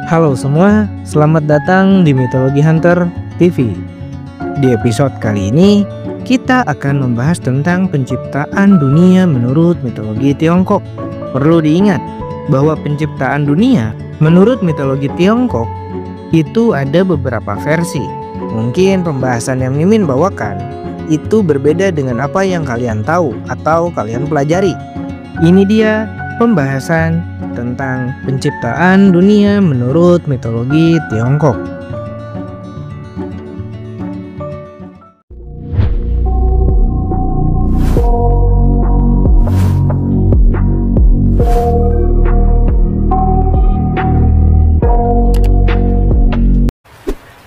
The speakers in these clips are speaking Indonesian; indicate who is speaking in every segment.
Speaker 1: Halo semua, selamat datang di Mitologi Hunter TV. Di episode kali ini, kita akan membahas tentang penciptaan dunia menurut mitologi Tiongkok. Perlu diingat bahwa penciptaan dunia menurut mitologi Tiongkok itu ada beberapa versi. Mungkin pembahasan yang Mimin bawakan itu berbeda dengan apa yang kalian tahu atau kalian pelajari. Ini dia pembahasan tentang penciptaan dunia menurut mitologi Tiongkok.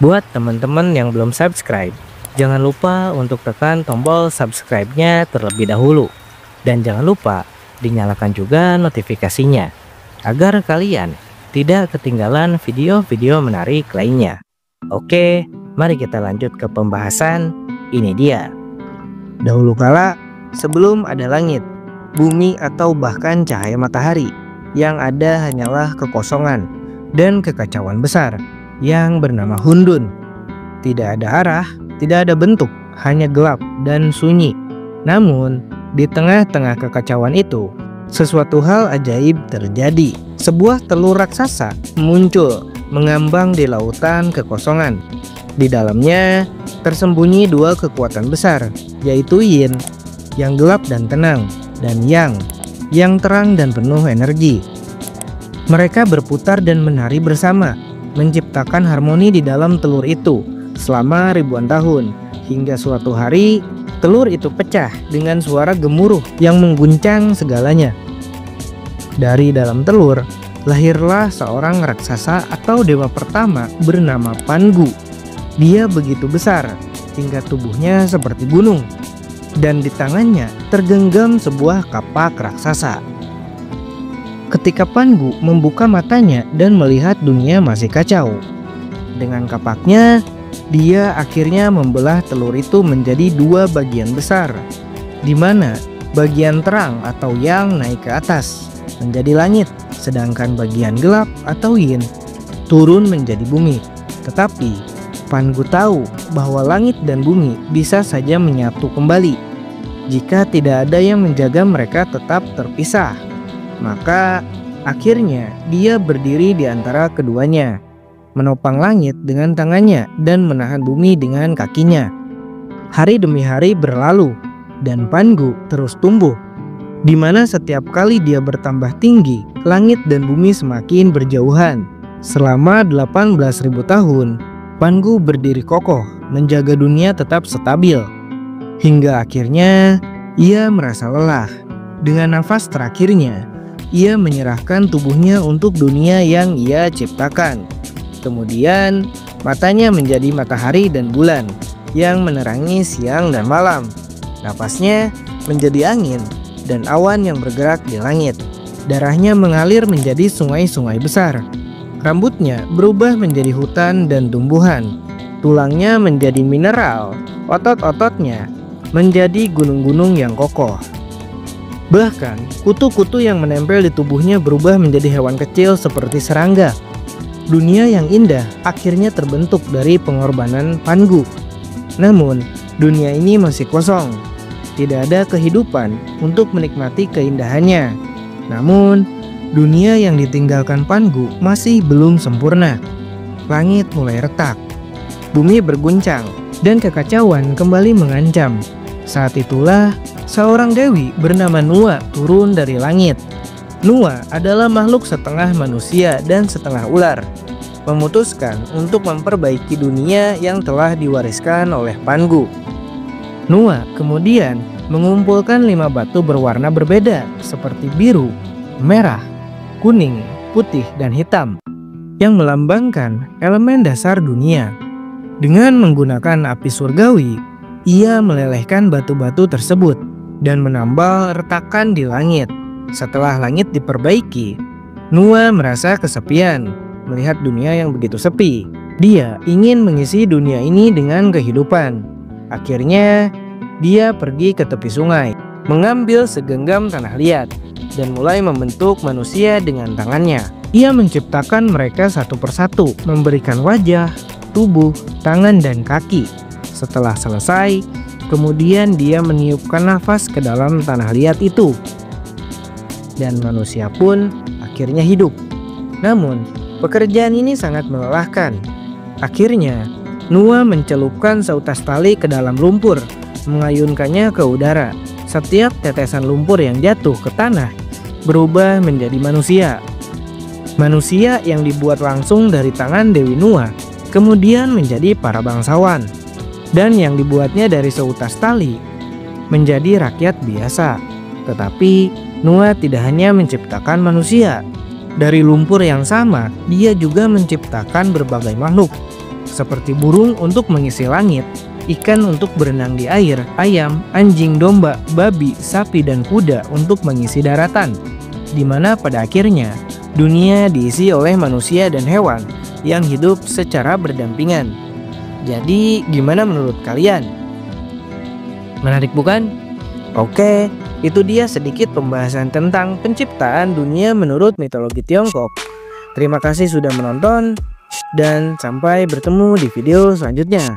Speaker 1: Buat teman-teman yang belum subscribe, jangan lupa untuk tekan tombol subscribe-nya terlebih dahulu. Dan jangan lupa dinyalakan juga notifikasinya, agar kalian tidak ketinggalan video-video menarik lainnya. Oke, mari kita lanjut ke pembahasan. Ini dia. Dahulu kala, sebelum ada langit, bumi atau bahkan cahaya matahari, yang ada hanyalah kekosongan dan kekacauan besar yang bernama Hundun. Tidak ada arah, tidak ada bentuk, hanya gelap dan sunyi. Namun, di tengah-tengah kekacauan itu, sesuatu hal ajaib terjadi. Sebuah telur raksasa muncul mengambang di lautan kekosongan. Di dalamnya tersembunyi dua kekuatan besar, yaitu Yin yang gelap dan tenang, dan Yang yang terang dan penuh energi. Mereka berputar dan menari bersama, menciptakan harmoni di dalam telur itu selama ribuan tahun, hingga suatu hari telur itu pecah dengan suara gemuruh yang mengguncang segalanya. Dari dalam telur lahirlah seorang raksasa atau dewa pertama bernama Pangu. Dia begitu besar hingga tubuhnya seperti gunung, dan di tangannya tergenggam sebuah kapak raksasa. Ketika Pangu membuka matanya dan melihat dunia masih kacau, dengan kapaknya dia akhirnya membelah telur itu menjadi dua bagian besar, di mana bagian terang atau Yang naik ke atas menjadi langit, sedangkan bagian gelap atau Yin turun menjadi bumi. Tetapi Pangu tahu bahwa langit dan bumi bisa saja menyatu kembali jika tidak ada yang menjaga mereka tetap terpisah. Maka akhirnya dia berdiri di antara keduanya, menopang langit dengan tangannya dan menahan bumi dengan kakinya. Hari demi hari berlalu dan Pangu terus tumbuh, di mana setiap kali dia bertambah tinggi, langit dan bumi semakin berjauhan. Selama 18.000 tahun, Pangu berdiri kokoh, menjaga dunia tetap stabil. Hingga akhirnya ia merasa lelah. Dengan nafas terakhirnya, ia menyerahkan tubuhnya untuk dunia yang ia ciptakan. Kemudian matanya menjadi matahari dan bulan yang menerangi siang dan malam. Napasnya menjadi angin dan awan yang bergerak di langit. Darahnya mengalir menjadi sungai-sungai besar. Rambutnya berubah menjadi hutan dan tumbuhan. Tulangnya menjadi mineral. Otot-ototnya menjadi gunung-gunung yang kokoh. Bahkan kutu-kutu yang menempel di tubuhnya berubah menjadi hewan kecil seperti serangga. Dunia yang indah akhirnya terbentuk dari pengorbanan Pangu. Namun dunia ini masih kosong. Tidak ada kehidupan untuk menikmati keindahannya. Namun dunia yang ditinggalkan Pangu masih belum sempurna. Langit mulai retak, bumi berguncang, dan kekacauan kembali mengancam. Saat itulah seorang dewi bernama Nuwa turun dari langit. Nuwa adalah makhluk setengah manusia dan setengah ular, memutuskan untuk memperbaiki dunia yang telah diwariskan oleh Pangu. Nuwa kemudian mengumpulkan 5 batu berwarna berbeda seperti biru, merah, kuning, putih, dan hitam yang melambangkan elemen dasar dunia. Dengan menggunakan api surgawi, ia melelehkan batu-batu tersebut dan menambal retakan di langit. Setelah langit diperbaiki, Nuwa merasa kesepian melihat dunia yang begitu sepi. Dia ingin mengisi dunia ini dengan kehidupan. Akhirnya dia pergi ke tepi sungai, mengambil segenggam tanah liat, dan mulai membentuk manusia dengan tangannya. Ia menciptakan mereka satu persatu, memberikan wajah, tubuh, tangan, dan kaki. Setelah selesai, kemudian dia meniupkan nafas ke dalam tanah liat itu. Dan manusia pun akhirnya hidup. Namun, pekerjaan ini sangat melelahkan. Akhirnya, Noah mencelupkan seutas tali ke dalam lumpur, mengayunkannya ke udara. Setiap tetesan lumpur yang jatuh ke tanah berubah menjadi manusia. Manusia yang dibuat langsung dari tangan Dewi Noah kemudian menjadi para bangsawan, dan yang dibuatnya dari seutas tali menjadi rakyat biasa. Tetapi Noah tidak hanya menciptakan manusia. Dari lumpur yang sama, dia juga menciptakan berbagai makhluk, seperti burung untuk mengisi langit, ikan untuk berenang di air, ayam, anjing, domba, babi, sapi, dan kuda untuk mengisi daratan, di mana pada akhirnya dunia diisi oleh manusia dan hewan yang hidup secara berdampingan. Jadi, gimana menurut kalian? Menarik bukan? Oke, itu dia sedikit pembahasan tentang penciptaan dunia menurut mitologi Tiongkok. Terima kasih sudah menonton, dan sampai bertemu di video selanjutnya.